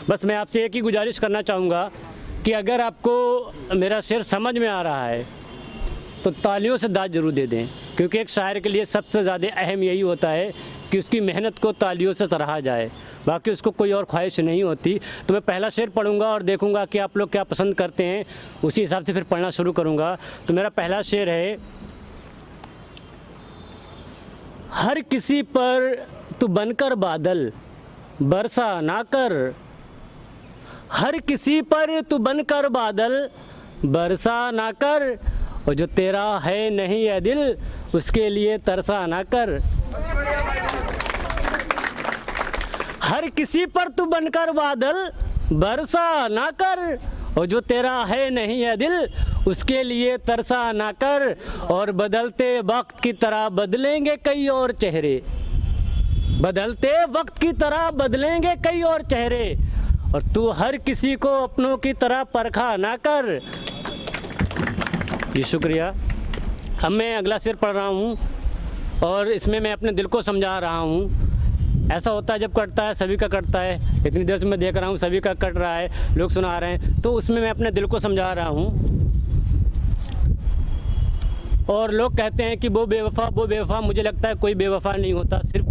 बस मैं आपसे एक ही गुजारिश करना चाहूँगा कि अगर आपको मेरा शेर समझ में आ रहा है तो तालियों से दाद ज़रूर दे दें, क्योंकि एक शायर के लिए सबसे ज़्यादा अहम यही होता है कि उसकी मेहनत को तालियों से सराहा जाए, बाकी उसको कोई और ख्वाहिश नहीं होती। तो मैं पहला शेर पढ़ूंगा और देखूंगा कि आप लोग क्या पसंद करते हैं, उसी हिसाब से फिर पढ़ना शुरू करूंगा। तो मेरा पहला शेर है, हर किसी पर तू बनकर बादल बरसा ना कर, हर किसी पर तू बनकर बादल बरसा ना कर, और जो तेरा है नहीं है दिल उसके लिए तरसा ना कर। हर किसी पर तू बनकर बादल बरसा ना कर, और जो तेरा है नहीं है दिल उसके लिए तरसा ना कर। और बदलते वक्त की तरह बदलेंगे कई और चेहरे, बदलते वक्त की तरह बदलेंगे कई और चेहरे, और तू हर किसी को अपनों की तरह परखा ना कर। जी शुक्रिया। अब मैं अगला शेर पढ़ रहा हूँ और इसमें मैं अपने दिल को समझा रहा हूँ। ऐसा होता है जब कटता है, सभी का कटता है, इतनी देर से मैं देख रहा हूँ सभी का कट रहा है, लोग सुना रहे हैं, तो उसमें मैं अपने दिल को समझा रहा हूँ। और लोग कहते हैं कि वो बेवफा, मुझे लगता है कोई बेवफा नहीं होता, सिर्फ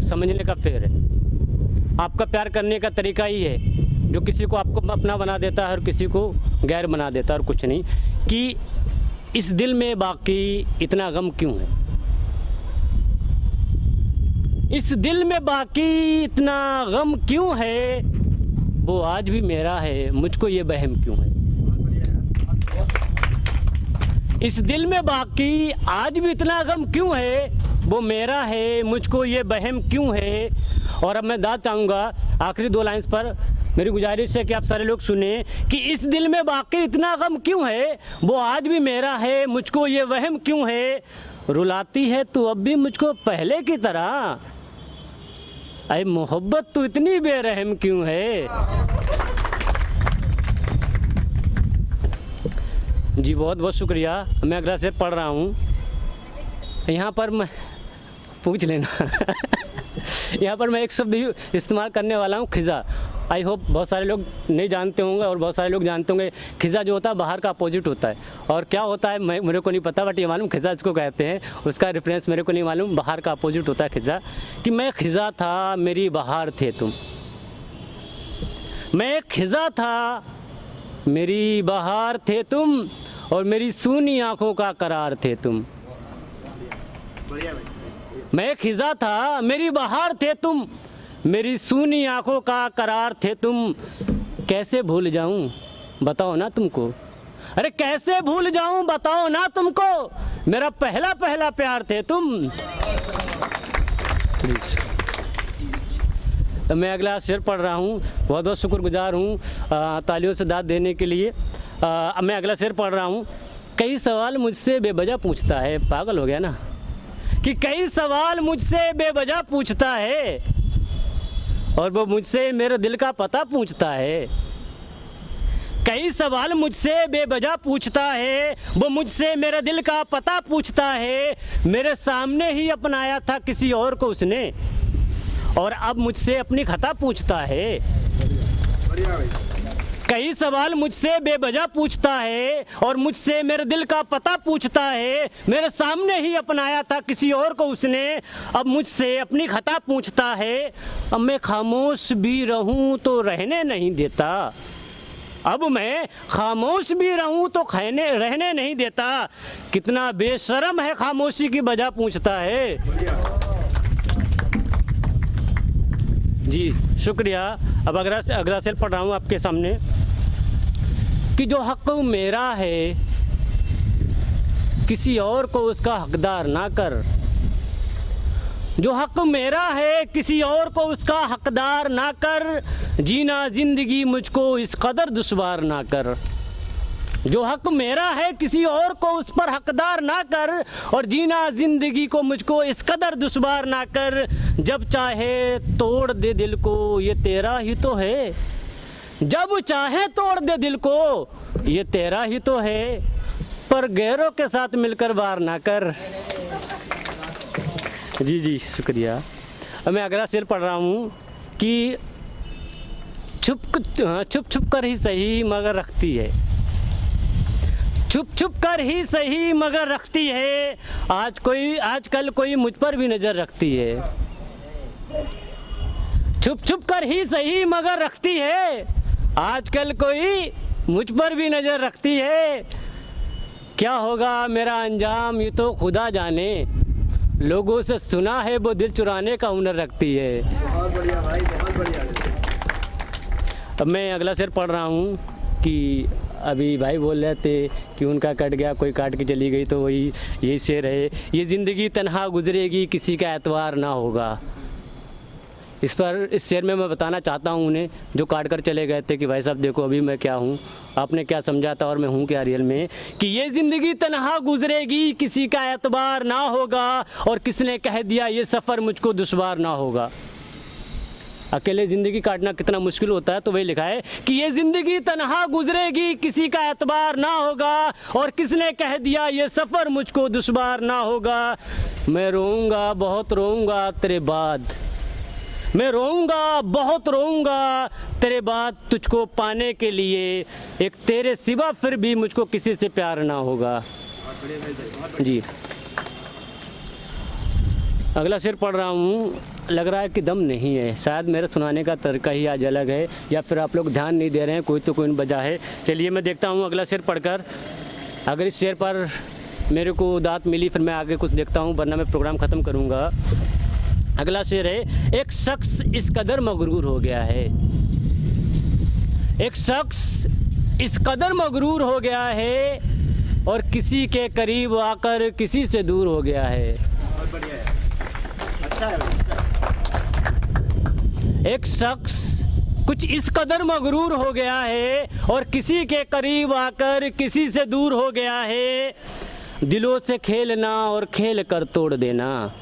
समझने का फेर है। आपका प्यार करने का तरीका ही है जो किसी को आपको अपना बना देता है और किसी को गैर बना देता है, और कुछ नहीं। कि इस दिल में बाकी इतना गम क्यों है, इस दिल में बाकी इतना गम क्यों है, वो आज भी मेरा है मुझको ये वहम क्यों है। इस दिल में बाकी आज भी इतना गम क्यों है, वो मेरा है मुझको ये वहम क्यों है। और अब मैं दाद चाहूँगा आखिरी दो लाइन्स पर, मेरी गुजारिश है कि आप सारे लोग सुने कि इस दिल में बाकी इतना गम क्यों है, वो आज भी मेरा है मुझको ये वहम क्यों है। रुलाती है तू अब भी मुझको पहले की तरह, अरे मोहब्बत तू इतनी बेरहम क्यों है। जी बहुत बहुत शुक्रिया। मैं अगला शेर पढ़ रहा हूँ। यहाँ पर मैं पूछ लेना यहाँ पर मैं एक शब्द इस्तेमाल करने वाला हूँ, खिज़ा। आई होप बहुत सारे लोग नहीं जानते होंगे और बहुत सारे लोग जानते होंगे। खिज़ा जो होता है बाहर का अपोजिट होता है, और क्या होता है मेरे को नहीं पता, बट ये मालूम खिज़ा इसको कहते हैं, उसका रेफरेंस मेरे को नहीं मालूम। बाहर का अपोजिट होता है खिज़ा। कि मैं खिज़ा था मेरी बहार थे तुम, मैं खिज़ा था मेरी बहार थे तुम, और मेरी सूनी आँखों का करार थे तुम। मैं खिज़ा था मेरी बहार थे तुम, मेरी सूनी आँखों का करार थे तुम। कैसे भूल जाऊं बताओ ना तुमको, अरे कैसे भूल जाऊं बताओ ना तुमको, मेरा पहला पहला प्यार थे तुम। मैं अगला शेर पढ़ रहा हूँ, बहुत बहुत शुक्रगुजार हूँ तालियों से दाद देने के लिए। अब मैं अगला शेर पढ़ रहा हूँ। कई सवाल मुझसे बेवजह पूछता है, पागल हो गया ना, कि कई सवाल मुझसे बेवजह पूछता है, और वो मुझसे मेरे दिल का पता पूछता है। कई सवाल मुझसे बेवजह पूछता है, वो मुझसे मेरे दिल का पता पूछता है। मेरे सामने ही अपनाया था किसी और को उसने, और अब मुझसे अपनी खता पूछता है। कई सवाल मुझसे बेवजह पूछता है, और मुझसे मेरे दिल का पता पूछता है। मेरे सामने ही अपनाया था किसी और को उसने, अब मुझसे अपनी खता पूछता है। अब मैं खामोश भी रहूं तो रहने नहीं देता, अब मैं खामोश भी रहूं तो रहने नहीं देता। कितना बेशर्म है खामोशी की वजह पूछता है। जी शुक्रिया। अब अगला शेर पढ़ रहा हूँ आपके सामने। कि जो हक मेरा है किसी और को उसका हकदार ना कर, जो हक मेरा है किसी और को उसका हकदार ना कर। जीना जिंदगी मुझको इस कदर दुश्वार ना कर, जो हक मेरा है किसी और को उस पर हकदार ना कर, और जीना जिंदगी को मुझको इस कदर दुश्वार ना कर। जब चाहे तोड़ दे दिल को ये तेरा ही तो है, जब चाहे तोड़ दे दिल को ये तेरा ही तो है, पर गैरों के साथ मिलकर वार ना कर। जी शुक्रिया। अब मैं अगला शेर पढ़ रहा हूँ कि छुप छुप कर ही सही मगर रखती है, छुप छुप कर ही सही मगर रखती है, आजकल कोई मुझ पर भी नज़र रखती है। छुप छुप कर ही सही मगर रखती है, आजकल कोई मुझ पर भी नज़र रखती है। क्या होगा मेरा अंजाम ये तो खुदा जाने, लोगों से सुना है वो दिल चुराने का हुनर रखती है। बहुत बढ़िया भाई, बहुत बढ़िया। अब मैं अगला शेर पढ़ रहा हूँ कि अभी भाई बोल रहे थे कि उनका कट गया, कोई काट के चली गई, तो वही यही शेर है। ये ज़िंदगी तन्हा गुजरेगी, किसी का एतबार ना होगा। इस शेर में मैं बताना चाहता हूँ उन्हें जो काट कर चले गए थे कि भाई साहब देखो अभी मैं क्या हूँ, आपने क्या समझा था और मैं हूँ क्या रियल में, कि ये ज़िंदगी तन्हा गुजरेगी, किसी का एतबार ना होगा, और किसने कह दिया ये सफ़र मुझको दुश्वार ना होगा। अकेले ज़िंदगी काटना कितना मुश्किल होता है, तो वही लिखा है कि ये ज़िंदगी तन्हा गुजरेगी, किसी का एतबार ना होगा, और किसने कह दिया ये सफ़र मुझको दुश्वार ना होगा। मैं रोऊंगा बहुत रोऊंगा तेरे बाद, मैं रोऊंगा बहुत रोऊंगा तेरे बाद, तुझको पाने के लिए एक तेरे सिवा फिर भी मुझको किसी से प्यार ना होगा। जी अगला शेर पढ़ रहा हूँ, लग रहा है कि दम नहीं है, शायद मेरे सुनाने का तरीका ही आज अलग है, या फिर आप लोग ध्यान नहीं दे रहे हैं, कोई तो कोई वजह है। चलिए मैं देखता हूँ अगला शेर पढ़कर, अगर इस शेर पर मेरे को दात मिली फिर मैं आगे कुछ देखता हूँ, वरना मैं प्रोग्राम ख़त्म करूँगा। अगला शेर है, एक शख्स इस कदर मगरूर हो गया है, एक शख्स इस कदर मगरूर हो गया है, और किसी के करीब आकर किसी से दूर हो गया है। बहुत बढ़िया है, अच्छा है, अच्छा है। एक शख्स कुछ इस कदर मगरूर हो गया है, और किसी के करीब आकर किसी से दूर हो गया है, दिलों से खेलना और खेल कर तोड़ देना।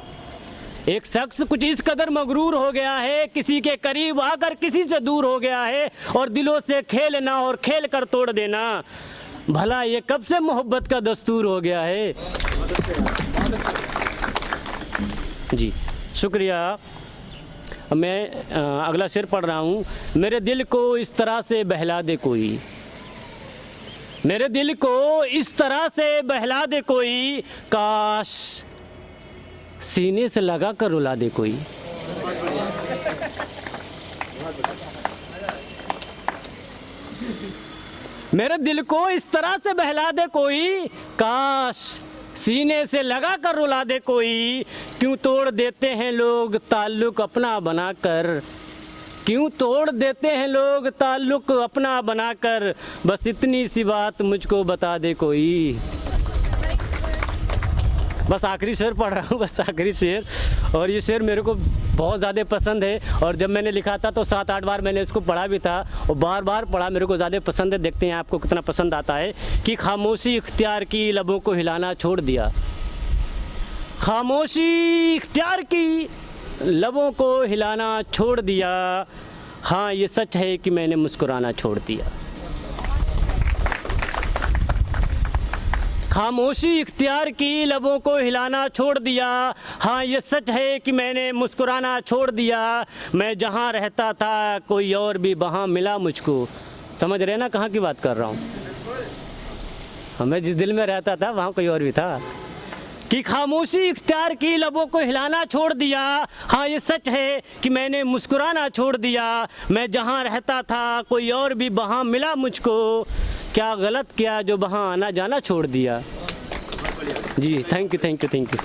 एक शख्स कुछ इस कदर मगरूर हो गया है, किसी के करीब आकर किसी से दूर हो गया है, और दिलों से खेलना और खेल कर तोड़ देना। भला ये कब से मोहब्बत का दस्तूर हो गया है। जी शुक्रिया। मैं अगला शेर पढ़ रहा हूँ, मेरे दिल को इस तरह से बहला दे कोई, मेरे दिल को इस तरह से बहला दे कोई, काश सीने से लगा कर रुला दे कोई। मेरे दिल को इस तरह से बहला दे कोई, काश सीने से लगा कर रुला दे कोई। क्यों तोड़ देते हैं लोग ताल्लुक अपना बनाकर, क्यों तोड़ देते हैं लोग ताल्लुक अपना बनाकर, बस इतनी सी बात मुझको बता दे कोई। बस आखिरी शेर पढ़ रहा हूँ, बस आखिरी शेर, और ये शेर मेरे को बहुत ज़्यादा पसंद है, और जब मैंने लिखा था तो 7-8 बार मैंने इसको पढ़ा भी था, और बार बार पढ़ा, मेरे को ज़्यादा पसंद है। देखते हैं आपको कितना पसंद आता है। कि खामोशी इख्तियार की लबों को हिलाना छोड़ दिया, खामोशी इख्तियार की लबों को हिलाना छोड़ दिया, हाँ ये सच है कि मैंने मुस्कुराना छोड़ दिया। खामोशी इख्तियार की लबों को हिलाना छोड़ दिया, हाँ ये सच है कि मैंने मुस्कुराना छोड़ दिया। मैं जहाँ रहता था कोई और भी वहाँ मिला मुझको। समझ रहे ना कहाँ की बात कर रहा हूँ। मैं जिस दिल में रहता था वहाँ कोई और भी था। कि खामोशी इख्तियार की लबों को हिलाना छोड़ दिया, हाँ ये सच है कि मैंने मुस्कुराना छोड़ दिया। मैं जहाँ रहता था कोई और भी वहाँ मिला मुझको, क्या गलत किया जो वहाँ आना जाना छोड़ दिया। जी thank you thank you thank you.